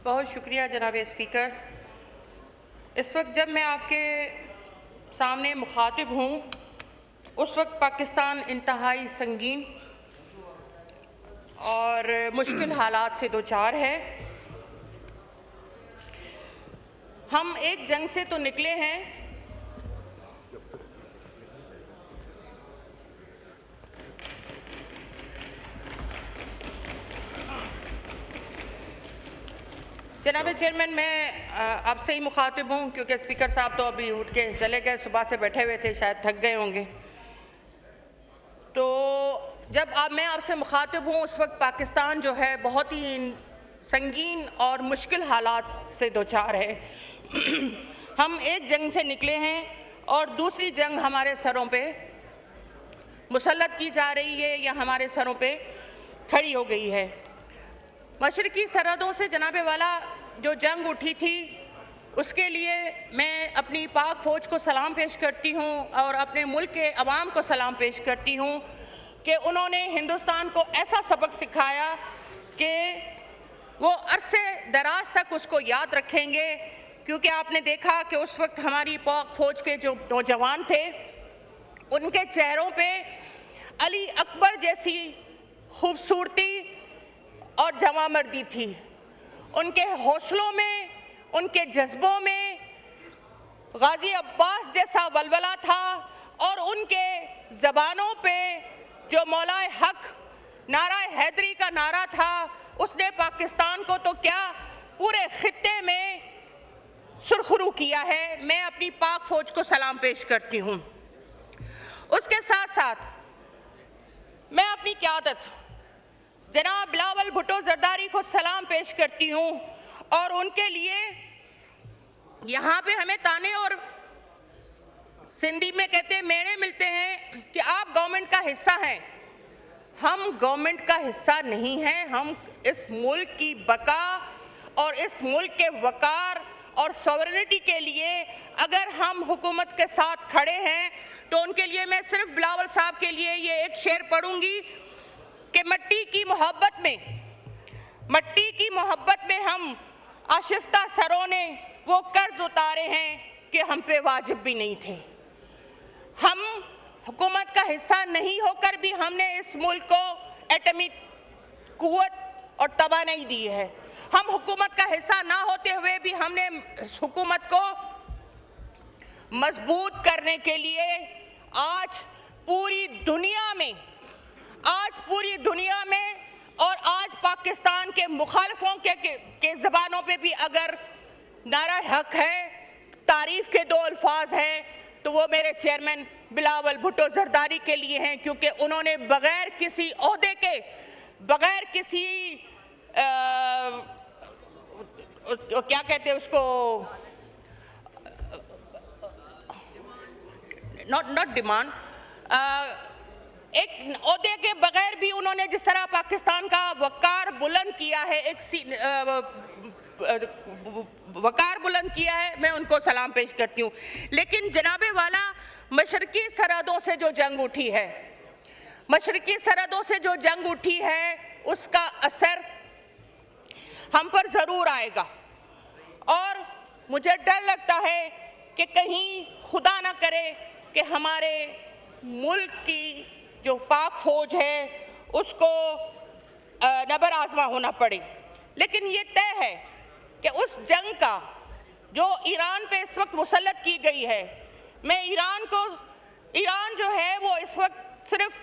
बहुत शुक्रिया जनाब स्पीकर। इस वक्त जब मैं आपके सामने मुखातिब हूँ उस वक्त पाकिस्तान इंतहाई संगीन और मुश्किल हालात से दो चार है। हम एक जंग से तो निकले हैं, जनाब चेयरमैन मैं आपसे ही मुखातिब हूँ क्योंकि स्पीकर साहब तो अभी उठ के चले गए, सुबह से बैठे हुए थे, शायद थक गए होंगे। तो जब मैं आपसे मुखातिब हूँ उस वक्त पाकिस्तान जो है बहुत ही संगीन और मुश्किल हालात से दो चार है। हम एक जंग से निकले हैं और दूसरी जंग हमारे सरों पे मुसल्लत की जा रही है या हमारे सरों पे खड़ी हो गई है। मशरकी सरहदों से जनाबे वाला जो जंग उठी थी उसके लिए मैं अपनी पाक फ़ौज को सलाम पेश करती हूँ और अपने मुल्क के अवाम को सलाम पेश करती हूँ कि उन्होंने हिंदुस्तान को ऐसा सबक सिखाया कि वो अरसे दराज तक उसको याद रखेंगे। क्योंकि आपने देखा कि उस वक्त हमारी पाक फ़ौज के जो नौजवान थे उनके चेहरों पे अली अकबर जैसी खूबसूरती और जवामर्दी थी, उनके हौसलों में, उनके जज्बों में गाजी अब्बास जैसा वलवला था और उनके ज़बानों पे जो मौलाए हक नारा हैदरी का नारा था उसने पाकिस्तान को तो क्या पूरे खित्ते में सुरखरू किया है। मैं अपनी पाक फ़ौज को सलाम पेश करती हूँ। उसके साथ साथ मैं अपनी क़यादत जनाब बिलावल भुट्टो ज़रदारी को सलाम पेश करती हूँ और उनके लिए यहाँ पे हमें ताने और सिंधी में कहते हैं मेड़े मिलते हैं कि आप गवर्नमेंट का हिस्सा हैं। हम गवर्नमेंट का हिस्सा नहीं हैं। हम इस मुल्क की बका और इस मुल्क के वकार और सॉवरेनिटी के लिए अगर हम हुकूमत के साथ खड़े हैं तो उनके लिए मैं सिर्फ बिलावल साहब के लिए ये एक शेर पढ़ूंगी कि मट्टी की मोहब्बत में हम आशिफ्ता सरों ने वो कर्ज उतारे हैं कि हम पे वाजिब भी नहीं थे। हम हुकूमत का हिस्सा नहीं होकर भी हमने इस मुल्क को एटमी कुव्वत और तवानाई दी है। हम हुकूमत का हिस्सा ना होते हुए भी हमने इस हुकूमत को मजबूत करने के लिए आज पूरी दुनिया में और आज पाकिस्तान के मुखालिफों के ज़बानों पे भी अगर नारा हक है, तारीफ़ के दो अल्फाज हैं तो वो मेरे चेयरमैन बिलावल भुट्टो ज़रदारी के लिए हैं, क्योंकि उन्होंने बग़ैर किसी ओहदे के, बग़ैर किसी क्या कहते हैं उसको, नॉट डिमांड, एक ओहदे के बगैर भी उन्होंने जिस तरह पाकिस्तान का वकार बुलंद किया है, वकार बुलंद किया है, मैं उनको सलाम पेश करती हूँ। लेकिन जनाबे वाला मशरकी सरहदों से जो जंग उठी है, मशरकी सरहदों से जो जंग उठी है उसका असर हम पर ज़रूर आएगा और मुझे डर लगता है कि कहीं खुदा ना करे कि हमारे मुल्क की जो पाक फ़ौज है उसको नबर आज़मा होना पड़े। लेकिन ये तय है कि उस जंग का जो ईरान पे इस वक्त मुसल्लत की गई है, मैं ईरान जो है वो इस वक्त सिर्फ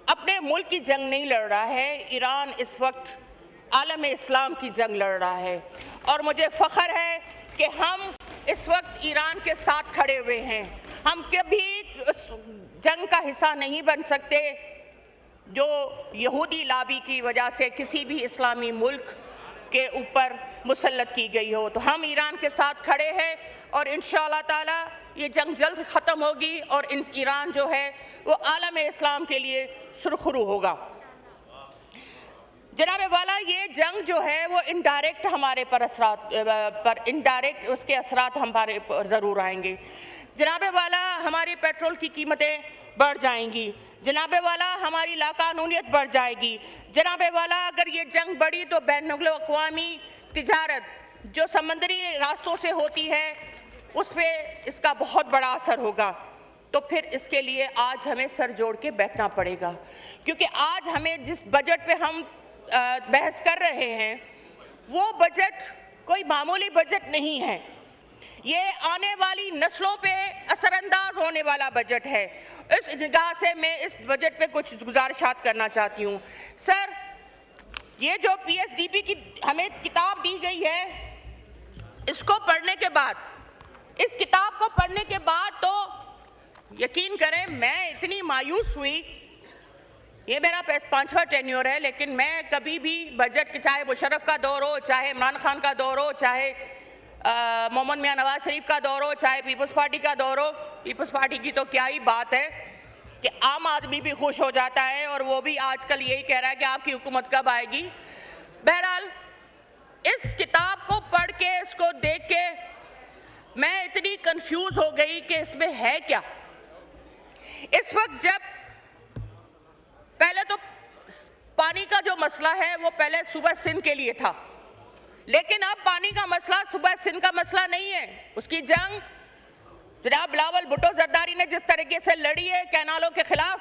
अपने मुल्क की जंग नहीं लड़ रहा है, ईरान इस वक्त आलम इस्लाम की जंग लड़ रहा है और मुझे फ़ख्र है कि हम इस वक्त ईरान के साथ खड़े हुए हैं। हम कभी उस जंग का हिस्सा नहीं बन सकते जो यहूदी लाबी की वजह से किसी भी इस्लामी मुल्क के ऊपर मुसल्लत की गई हो। तो हम ईरान के साथ खड़े हैं और इंशाअल्लाह ताला ये जंग जल्द ख़त्म होगी और ईरान जो है वो आलम इस्लाम के लिए सुरखरू होगा। जनाब वाला ये जंग जो है वो इनडायरेक्ट हमारे पर इनडायरेक्ट उसके असरात हमारे पर ज़रूर आएंगे। जनाब वाला हमारी पेट्रोल की कीमतें बढ़ जाएंगी, जनाब वाला हमारी लाकानूनियत बढ़ जाएगी। जनाब वाला अगर ये जंग बढ़ी तो बैनुल-अक़वामी तिजारत जो समंदरी रास्तों से होती है उस पे इसका बहुत बड़ा असर होगा। तो फिर इसके लिए आज हमें सर जोड़ के बैठना पड़ेगा, क्योंकि आज हमें जिस बजट पे हम बहस कर रहे हैं वो बजट कोई मामूली बजट नहीं है। ये आने वाली नस्लों पे असरअंदाज होने वाला बजट है। इस निगाह से मैं इस बजट पे कुछ गुजारिशात करना चाहती हूँ। सर, ये जो पीएसडीपी की हमें किताब दी गई है, इसको पढ़ने के बाद, इस किताब को पढ़ने के बाद तो यकीन करें मैं इतनी मायूस हुई। ये मेरा 5वां टेन्योर है, लेकिन मैं कभी भी बजट के, चाहे मुशर्रफ का दौर हो, चाहे इमरान खान का दौर हो, चाहे मोहम्मद मियां नवाज शरीफ का दौर हो, चाहे पीपल्स पार्टी का दौर हो, पीपल्स पार्टी की तो क्या ही बात है कि आम आदमी भी खुश हो जाता है और वो भी आजकल यही कह रहा है कि आपकी हुकूमत कब आएगी। बहरहाल, इस किताब को पढ़ के, इसको देख के मैं इतनी कंफ्यूज हो गई कि इसमें है क्या। इस वक्त जब पहले तो पानी का जो मसला है वो पहले सूबा सिंध के लिए था, लेकिन अब पानी का मसला सूबा सिंध का मसला नहीं है। उसकी जंग जनाब बिलावल भुट्टो जरदारी ने जिस तरीके से लड़ी है कैनालों के खिलाफ,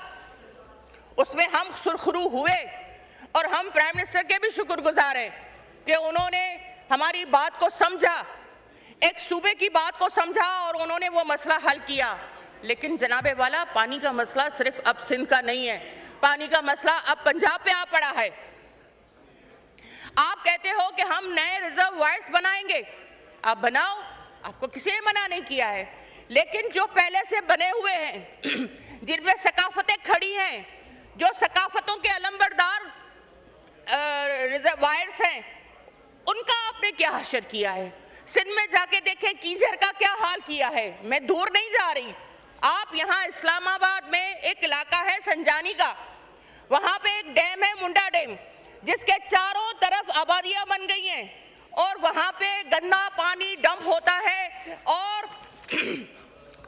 उसमें हम सुरखरू हुए और हम प्राइम मिनिस्टर के भी शुक्रगुजार हैं कि उन्होंने हमारी बात को समझा, एक सूबे की बात को समझा और उन्होंने वो मसला हल किया। लेकिन जनाबे वाला, पानी का मसला सिर्फ अब सिंध का नहीं है, पानी का मसला अब पंजाब पे आ पड़ा है। आप कहते हो कि हम नए रिजर्वायर्स बनाएंगे, आप बनाओ, आपको किसी ने मना नहीं किया है, लेकिन जो पहले से बने हुए हैं जिनमें सकाफतें खड़ी हैं, जो सकाफतों के अलंबरदार रिजर्वायर्स हैं, उनका आपने क्या हशर किया है। सिंध में जाके देखें कींझर का क्या हाल किया है। मैं दूर नहीं जा रही, आप यहाँ इस्लामाबाद में एक इलाका है संजानी का, वहाँ पे एक डैम है मुंडा डैम, जिसके चारों तरफ आबादियाँ बन गई हैं और वहाँ पे गंदा पानी डंप होता है और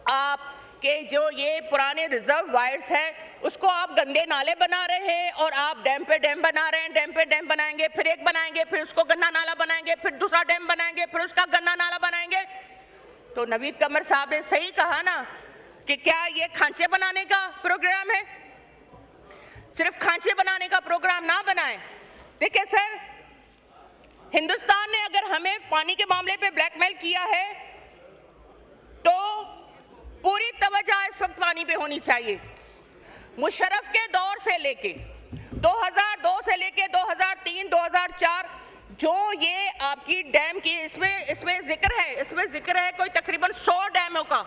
आपके जो ये पुराने रिजर्व वायर्स हैं उसको आप गंदे नाले बना रहे हैं और आप डैम पे डैम बना रहे हैं। डैम पे डैम बनाएंगे, फिर एक बनाएंगे, फिर उसको गंदा नाला बनाएंगे, फिर दूसरा डैम बनाएंगे, फिर उसका गंदा नाला बनाएंगे। तो नवीद कमर साहब ने सही कहा ना कि क्या ये खांचे बनाने का प्रोग्राम है। सिर्फ खांचे बनाने का प्रोग्राम ना बनाएं। देखिए सर, हिंदुस्तान ने अगर हमें पानी के मामले पे ब्लैकमेल किया है तो पूरी तवज्जो इस वक्त पानी पे होनी चाहिए। मुशर्रफ के दौर से लेके 2002 से लेके 2003, 2004 जो ये आपकी डैम की इसमें जिक्र है कोई तकरीबन 100 डैमों का,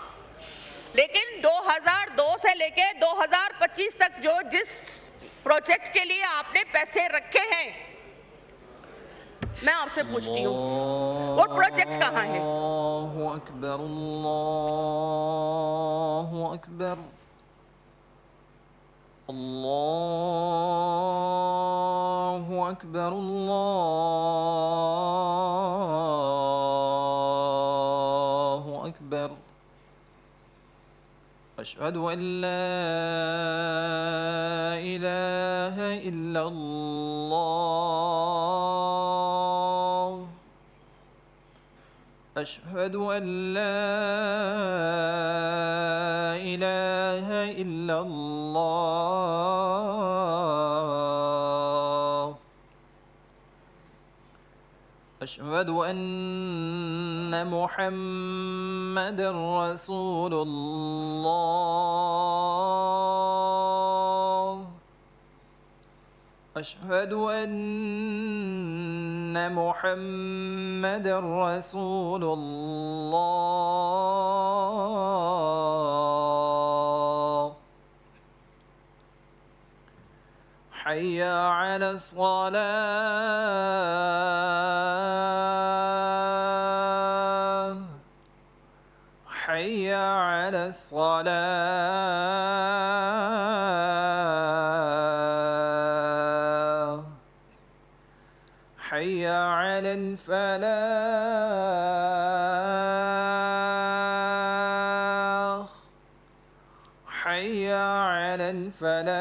लेकिन 2002 से लेके 2025 तक जो जिस प्रोजेक्ट के लिए आपने पैसे रखे हैं, मैं आपसे पूछती हूँ वो प्रोजेक्ट कहाँ है। अल्लाहु अकबर, अल्लाहु अकबर, अल्लाहु अकबर, अल्लाहु अकबर। अशहदु अन ला इलाहा इल्लल्लाह, अशहदु अन ला इलाहा इल्लल्लाह, अशहदु अन्न मुहम्मदन रसूलुल्लाह, अशहदु अन्न मुहम्मदन रसूलुल्लाह। हय्य अला अस्सलाह, हय्य अला अस्सलाह, हय्य अलल फलाह, हय्य अलल फलाह।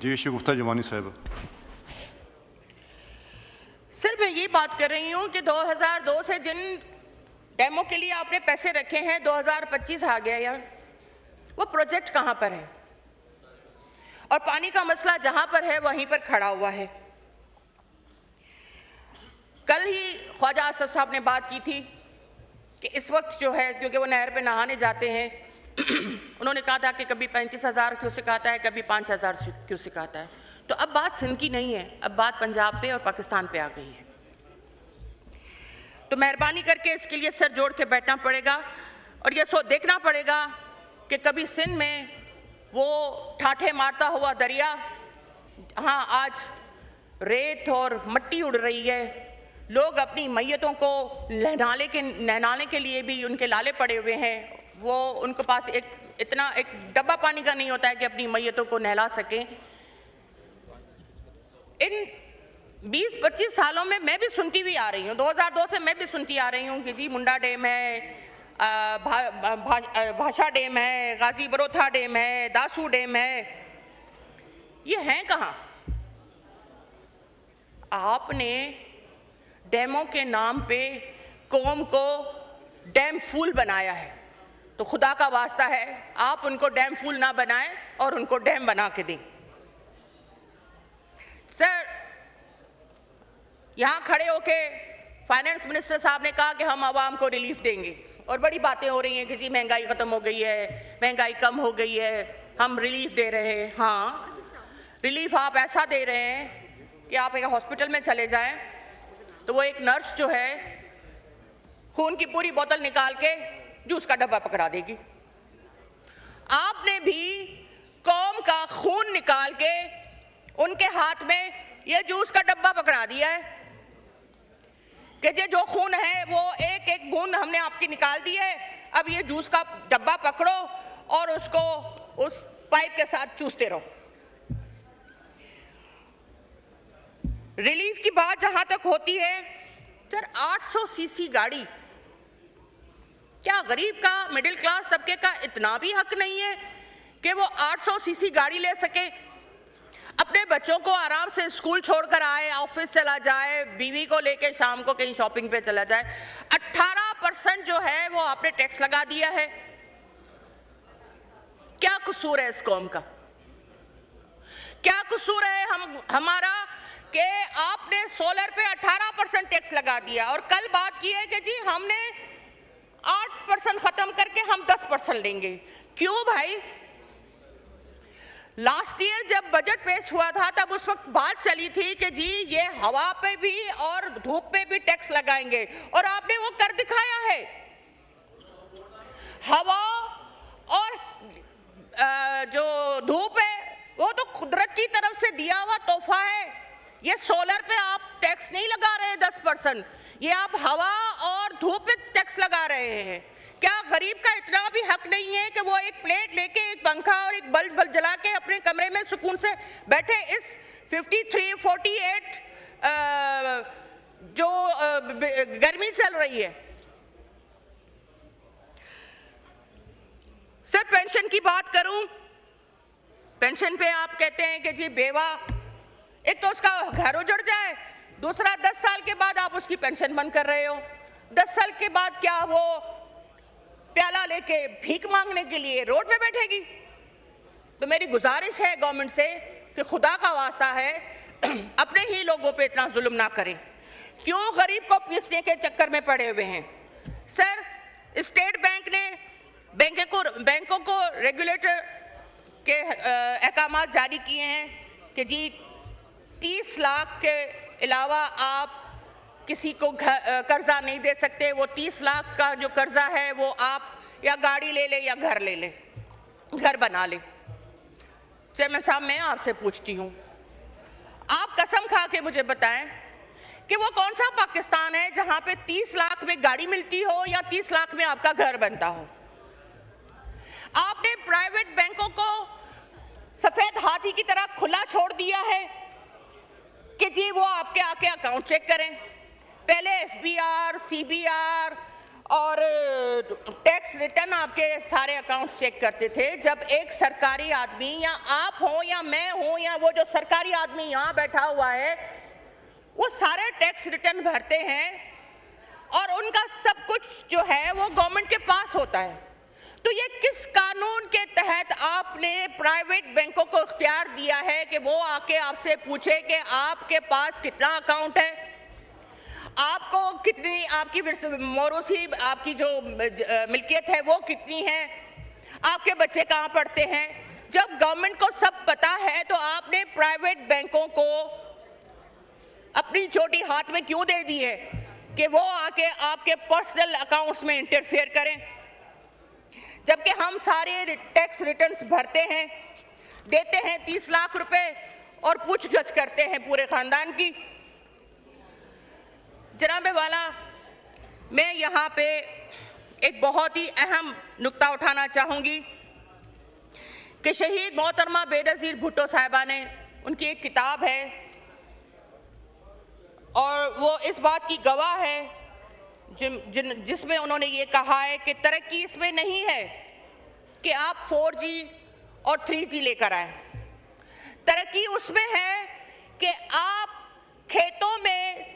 जी इशू गुफ्ता जमानी साहब. सर मैं ये बात कर रही हूँ कि 2002 से जिन डेमो के लिए आपने पैसे रखे हैं 2025 आ गया यार, वो प्रोजेक्ट कहाँ पर है? और पानी का मसला जहाँ पर है वहीं पर खड़ा हुआ है। कल ही ख्वाजा आसफ साहब ने बात की थी कि इस वक्त जो है, क्योंकि वो नहर पे नहाने जाते हैं उन्होंने कहा था कि कभी 35,000 क्यूसेक आता है, कभी 5,000 क्यूसेक आता है। तो अब बात सिंध की नहीं है, अब बात पंजाब पे और पाकिस्तान पे आ गई है। तो मेहरबानी करके इसके लिए सर जोड़ के बैठना पड़ेगा और ये देखना पड़ेगा कि कभी सिंध में वो ठाठे मारता हुआ दरिया, हाँ आज रेत और मट्टी उड़ रही है, लोग अपनी मैयतों को नहलाने के लिए भी उनके लाले पड़े हुए हैं, वो उनके पास इतना एक डब्बा पानी का नहीं होता है कि अपनी मैयतों को नहला सकें। इन 20-25 सालों में मैं भी सुनती भी आ रही हूँ, 2002 से मैं भी सुनती आ रही हूँ कि जी मुंडा डैम है, भाषा डैम है, गाजी बरोथा डैम है, दासू डैम है। ये हैं कहाँ? आपने डैमों के नाम पे कौम को डैम फूल बनाया है, तो खुदा का वास्ता है आप उनको डैम फूल ना बनाएं और उनको डैम बना के दें। सर यहाँ खड़े होके फाइनेंस मिनिस्टर साहब ने कहा कि हम आवाम को रिलीफ देंगे और बड़ी बातें हो रही हैं कि जी महंगाई ख़त्म हो गई है, महंगाई कम हो गई है, हम रिलीफ दे रहे हैं। हाँ, रिलीफ आप ऐसा दे रहे हैं कि आप एक हॉस्पिटल में चले जाएं तो वो एक नर्स जो है खून की पूरी बोतल निकाल के जूस का डब्बा पकड़ा देगी। आपने भी कौम का खून निकाल के उनके हाथ में ये जूस का डब्बा पकड़ा दिया है कि ये जो खून है वो एक एक बूंद हमने आपकी निकाल दी है, अब ये जूस का डब्बा पकड़ो और उसको उस पाइप के साथ चूसते रहो। रिलीफ की बात जहां तक होती है, सर 800 सीसी गाड़ी, क्या गरीब का, मिडिल क्लास तबके का इतना भी हक नहीं है कि वो 800 सीसी गाड़ी ले सके, अपने बच्चों को आराम से स्कूल छोड़कर आए, ऑफिस चला जाए, बीवी को लेके शाम को कहीं शॉपिंग पे चला जाए? 18% जो है वो आपने टैक्स लगा दिया है। क्या कसूर है इस कौम का? क्या कसूर है हमारा कि आपने सोलर पे 18% टैक्स लगा दिया और कल बात की है कि जी हमने 8% खत्म करके हम 10% लेंगे। क्यों भाई? लास्ट ईयर जब बजट पेश हुआ था तब उस वक्त बात चली थी कि जी ये हवा पे भी और धूप पे भी टैक्स लगाएंगे और आपने वो कर दिखाया है। हवा और जो धूप है वो तो कुदरत की तरफ से दिया हुआ तोहफा है। ये सोलर पे आप टैक्स नहीं लगा रहे हैं 10%, ये आप हवा और धूप पे टैक्स लगा रहे हैं। क्या गरीब का इतना भी हक नहीं है कि वो एक प्लेट लेके, एक पंखा और एक बल्ब जला के अपने कमरे में सुकून से बैठे? इस 53-48 जो गर्मी चल रही है। सर पेंशन की बात करूं, पेंशन पे आप कहते हैं कि जी बेवा, एक तो उसका घर उजड़ जाए, दूसरा 10 साल के बाद आप उसकी पेंशन बंद कर रहे हो। 10 साल के बाद क्या वो प्याला लेके भीख मांगने के लिए रोड पे बैठेगी? तो मेरी गुजारिश है गवर्नमेंट से कि खुदा का वास्ता है अपने ही लोगों पे इतना जुल्म ना करें। क्यों गरीब को पीसने के चक्कर में पड़े हुए हैं? सर स्टेट बैंक ने बैंकों को रेगुलेटर के अहकाम जारी किए हैं कि जी 30 लाख के अलावा आप किसी को कर्जा नहीं दे सकते। वो 30 लाख का जो कर्जा है वो आप या गाड़ी ले ले या घर ले ले, घर बना ले। चेयरमैन साहब मैं आपसे पूछती हूँ, आप कसम खा के मुझे बताएं कि वो कौन सा पाकिस्तान है जहां पे 30 लाख में गाड़ी मिलती हो या 30 लाख में आपका घर बनता हो? आपने प्राइवेट बैंकों को सफेद हाथी की तरह खुला छोड़ दिया है कि जी वो आपके आके अकाउंट चेक करें। पहले एफबीआर, सीबीआर और टैक्स रिटर्न आपके सारे अकाउंट चेक करते थे। जब एक सरकारी आदमी, या आप हो या मैं हूं या वो जो सरकारी आदमी यहाँ बैठा हुआ है, वो सारे टैक्स रिटर्न भरते हैं और उनका सब कुछ जो है वो गवर्नमेंट के पास होता है। तो ये किस कानून के तहत आपने प्राइवेट बैंकों को इख्तियार दिया है कि वो आके आपसे पूछे कि आपके पास कितना अकाउंट है, आपको कितनी, आपकी मौरूसी आपकी जो मिल्कियत है वो कितनी है, आपके बच्चे कहाँ पढ़ते हैं। जब गवर्नमेंट को सब पता है तो आपने प्राइवेट बैंकों को अपनी चोटी हाथ में क्यों दे दी है कि वो आके आपके पर्सनल अकाउंट्स में इंटरफेयर करें, जबकि हम सारे टैक्स रिटर्न्स भरते हैं, देते हैं 30 लाख रुपए और पूछगछ करते हैं पूरे खानदान की। जनाबे वाला, मैं यहाँ पे एक बहुत ही अहम नुक्ता उठाना चाहूँगी कि शहीद मोहतरमा बेनज़ीर भुट्टो साहिबा ने, उनकी एक किताब है और वो इस बात की गवाह है जिसमें उन्होंने ये कहा है कि तरक्की इसमें नहीं है कि आप 4G और 3G लेकर आए, तरक्की उसमें है कि आप खेतों में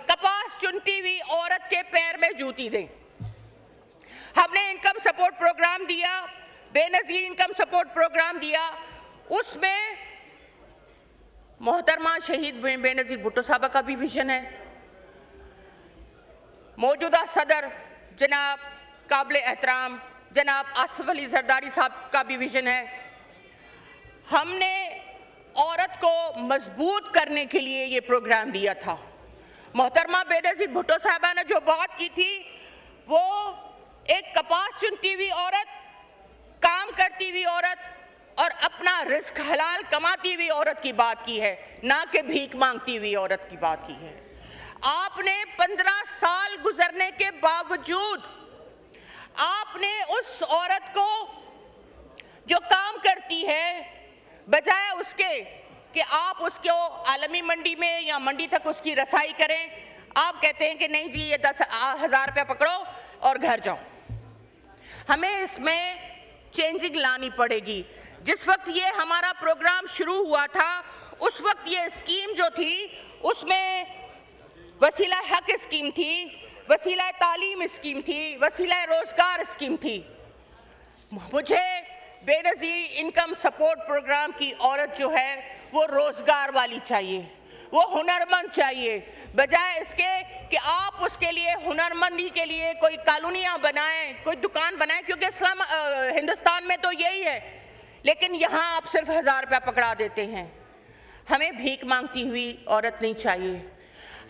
कपास चुनती हुई औरत के पैर में जूती दें। हमने इनकम सपोर्ट प्रोग्राम दिया, बेनज़ीर इनकम सपोर्ट प्रोग्राम दिया, उसमें मोहतरमा शहीद बेनज़ीर भुट्टो साहबा का भी विजन है, मौजूदा सदर जनाब काबिल एहतराम जनाब आसिफ अली जरदारी साहब का भी विजन है। हमने औरत को मजबूत करने के लिए ये प्रोग्राम दिया था। मोहतरमा बेनज़ीर भुट्टो साहबा ने जो बात की थी वो एक कपास चुनती हुई औरत, काम करती हुई औरत और अपना रिस्क हलाल कमाती हुई औरत की बात की है, ना कि भीख मांगती हुई औरत की बात की है। आपने 15 साल गुजरने के बावजूद आपने उस औरत को जो काम करती है, बजाय उसके कि आप उसको आलमी मंडी में या मंडी तक उसकी रसाई करें, आप कहते हैं कि नहीं जी ये 10,000 रुपये पकड़ो और घर जाओ। हमें इसमें चेंजिंग लानी पड़ेगी। जिस वक्त ये हमारा प्रोग्राम शुरू हुआ था उस वक्त ये स्कीम जो थी उसमें वसीला हक स्कीम थी, वसीला तालीम स्कीम थी, वसीला रोजगार स्कीम थी। मुझे बेनज़ीर इनकम सपोर्ट प्रोग्राम की औरत जो है वो रोजगार वाली चाहिए, वो हुनरमंद चाहिए, बजाय इसके कि आप उसके लिए हुनरमंदी के लिए कोई कॉलोनियाँ बनाएं, कोई दुकान बनाएं, क्योंकि हिंदुस्तान में तो यही है, लेकिन यहाँ आप सिर्फ 1000 रुपया पकड़ा देते हैं। हमें भीख मांगती हुई औरत नहीं चाहिए,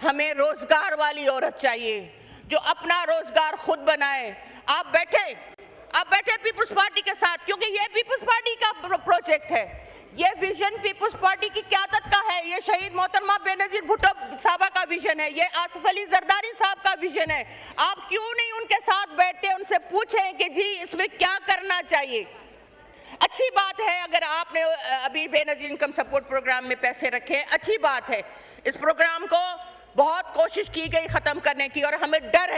हमें रोजगार वाली औरत चाहिए जो अपना रोजगार खुद बनाए। आप बैठे पीपुल्स पार्टी के साथ, क्योंकि ये पीपुल्स पार्टी का प्रोजेक्ट है, ये विजन पीपुल्स पार्टी की क़यादत का है, ये शहीद मोहतरमा बेनज़ीर भुट्टो साहबा का विजन है, ये आसिफ अली जरदारी साहब का विजन है। आप क्यों नहीं उनके साथ बैठते, उनसे पूछें कि जी इसमें क्या करना चाहिए। अच्छी बात है अगर आपने अभी बेनज़ीर इनकम सपोर्ट प्रोग्राम में पैसे रखे, अच्छी बात है। इस प्रोग्राम को बहुत कोशिश की गई ख़त्म करने की, और हमें डर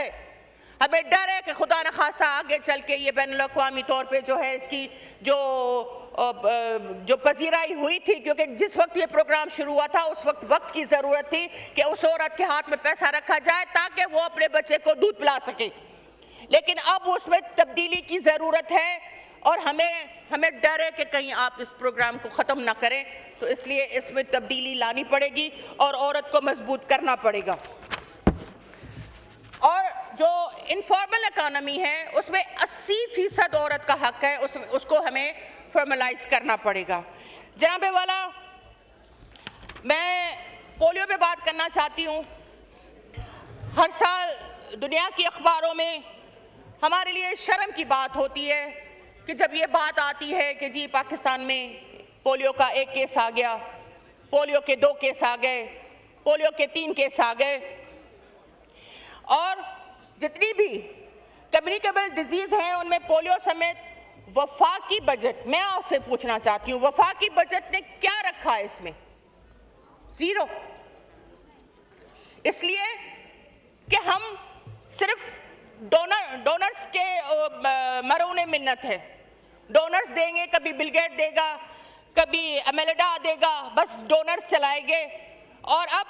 है कि खुदा न खासा आगे चल के ये बैनुल-अक़वामी तौर पे जो है इसकी जो पजीराई हुई थी, क्योंकि जिस वक्त ये प्रोग्राम शुरू हुआ था उस वक्त की ज़रूरत थी कि उस औरत के हाथ में पैसा रखा जाए ताकि वो अपने बच्चे को दूध पिला सके, लेकिन अब उसमें तब्दीली की ज़रूरत है और हमें डर है कि कहीं आप इस प्रोग्राम को ख़त्म ना करें, तो इसलिए इसमें तब्दीली लानी पड़ेगी और औरत को मजबूत करना पड़ेगा। और जो इनफॉर्मल इकानमी है उसमें 80% औरत का हक है, उसको हमें फॉर्मलाइज करना पड़ेगा। जनाबे वाला, मैं पोलियो पे बात करना चाहती हूँ। हर साल दुनिया की अखबारों में हमारे लिए शर्म की बात होती है कि जब ये बात आती है कि जी पाकिस्तान में पोलियो का 1 केस आ गया, पोलियो के 2 केस आ गए, पोलियो के 3 केस आ गए, और जितनी भी कम्युनिकेबल डिजीज़ हैं उनमें पोलियो समेत वफाकी बजट, मैं आपसे पूछना चाहती हूं वफाकी बजट ने क्या रखा है इसमें? जीरो। इसलिए कि हम सिर्फ डोनर्स के मरोने मिन्नत है। डोनर्स देंगे, कभी बिल गेट देगा, कभी अमेलिडा देगा, बस डोनर्स चलाएंगे। और अब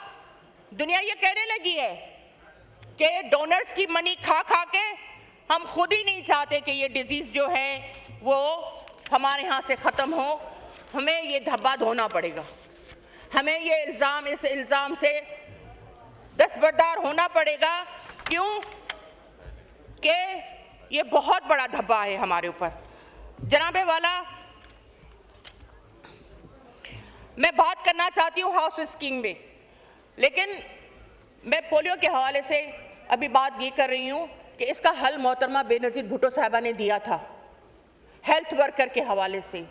दुनिया ये कहने लगी है कि डोनर्स की मनी खा खा के हम खुद ही नहीं चाहते कि ये डिजीज़ जो है वो हमारे यहाँ से ख़त्म हो। हमें ये धब्बा धोना पड़ेगा, हमें ये इस इल्ज़ाम से दस्तबरदार होना पड़ेगा। क्यों कि ये बहुत बड़ा धब्बा है हमारे ऊपर। जनाबे वाला, मैं बात करना चाहती हूँ हाउस स्कीम में, लेकिन मैं पोलियो के हवाले से अभी बात ये कर रही हूँ कि इसका हल मोहतरमा बेनज़ीर भुट्टो साहिबा ने दिया था हेल्थ वर्कर के हवाले से।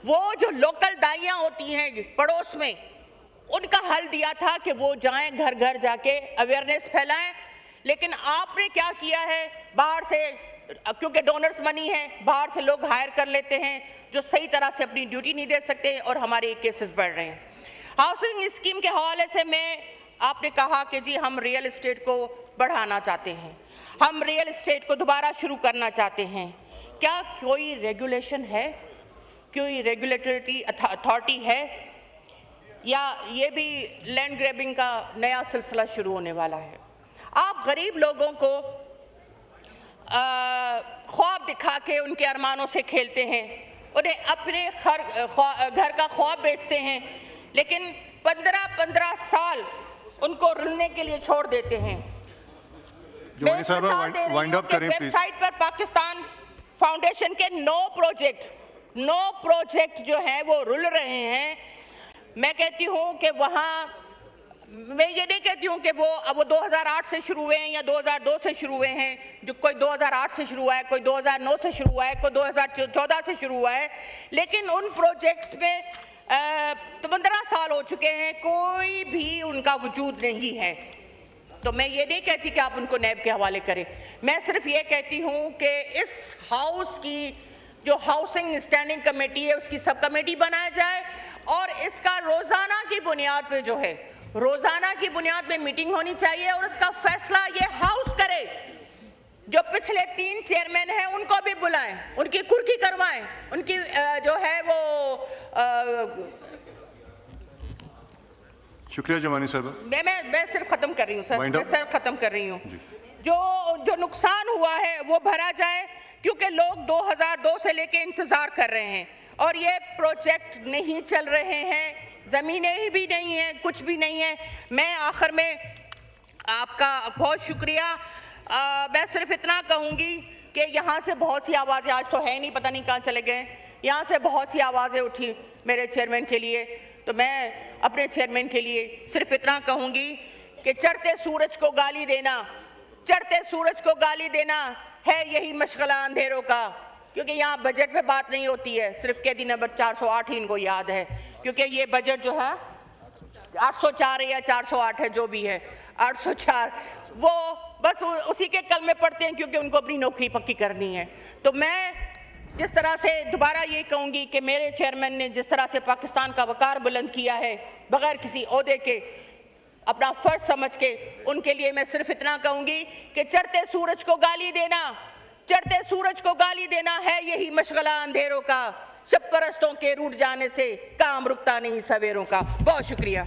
वो जो लोकल दाइयाँ होती हैं पड़ोस में, उनका हल दिया था कि वो जाएं घर घर जाके अवेयरनेस फैलाएं। लेकिन आपने क्या किया है, बाहर से, क्योंकि डोनर्स मनी है, बाहर से लोग हायर कर लेते हैं जो सही तरह से अपनी ड्यूटी नहीं दे सकते और हमारे केसेस बढ़ रहे हैं। हाउसिंग स्कीम के हवाले से आपने कहा कि जी हम रियल एस्टेट को बढ़ाना चाहते हैं, हम रियल एस्टेट को दोबारा शुरू करना चाहते हैं। क्या कोई रेगुलेशन है, कोई रेगुलेटरी अथॉरिटी है, या ये भी लैंड ग्रैबिंग का नया सिलसिला शुरू होने वाला है? आप गरीब लोगों को ख्वाब दिखा के उनके अरमानों से खेलते हैं, उन्हें अपने घर का ख्वाब बेचते हैं, लेकिन 15-15 साल उनको रुलने के लिए छोड़ देते हैं। जुमानी साहब वाइंड अप करें प्लीज। वेबसाइट पर पाकिस्तान फाउंडेशन के 9 प्रोजेक्ट जो हैं वो रुल रहे हैं। मैं कहती हूँ कि वहाँ, मैं ये नहीं कहती हूँ कि वो 2008 से शुरू हुए हैं या 2002 से शुरू हुए हैं, जो कोई 2008 से शुरू हुआ है, कोई 2009 से शुरू हुआ है, कोई 2014 से शुरू हुआ है, लेकिन उन प्रोजेक्ट्स में 15 साल हो चुके हैं, कोई भी उनका वजूद नहीं है। तो मैं ये नहीं कहती कि आप उनको नैब के हवाले करें, मैं सिर्फ ये कहती हूँ कि इस हाउस की जो हाउसिंग स्टैंडिंग कमेटी है उसकी सब कमेटी बनाया जाए और इसका रोज़ाना की बुनियाद पे जो है, रोज़ाना की बुनियाद पे मीटिंग होनी चाहिए और उसका फैसला ये हाउस करे। जो पिछले 3 चेयरमैन हैं उनको भी बुलाएं, उनकी कुर्की करवाएं, उनकी जो है वो शुक्रिया जुमानी साहब। मैं सिर्फ ख़त्म कर रही हूँ सर, मैं सिर्फ ख़त्म कर रही हूँ। जो नुकसान हुआ है वो भरा जाए, क्योंकि लोग 2002 से लेके इंतज़ार कर रहे हैं और ये प्रोजेक्ट नहीं चल रहे हैं, ज़मीनें भी नहीं हैं, कुछ भी नहीं है। मैं आखिर में आपका बहुत शुक्रिया, मैं सिर्फ इतना कहूँगी कि यहाँ से बहुत सी आवाज़ें, आज तो है नहीं, पता नहीं कहाँ चले गए, यहाँ से बहुत सी आवाज़ें उठी मेरे चेयरमैन के लिए, तो मैं अपने चेयरमैन के लिए सिर्फ इतना कहूँगी कि चढ़ते सूरज को गाली देना, चढ़ते सूरज को गाली देना है यही मशगला अंधेरों का। क्योंकि यहाँ बजट पे बात नहीं होती है, सिर्फ कैदी नंबर 408 ही इनको याद है, क्योंकि ये बजट जो है 804 है या 408 है, जो भी है 804, वो बस उसी के कल में पढ़ते हैं क्योंकि उनको अपनी नौकरी पक्की करनी है। तो मैं जिस तरह से दोबारा ये कहूँगी कि मेरे चेयरमैन ने जिस तरह से पाकिस्तान का वकार बुलंद किया है बग़ैर किसी ओहदे के, अपना फ़र्ज समझ के, उनके लिए मैं सिर्फ इतना कहूँगी कि चढ़ते सूरज को गाली देना, चढ़ते सूरज को गाली देना है यही मशगला अंधेरों का, शब परस्तों के रूठ जाने से काम रुकता नहीं सवेरों का। बहुत शुक्रिया।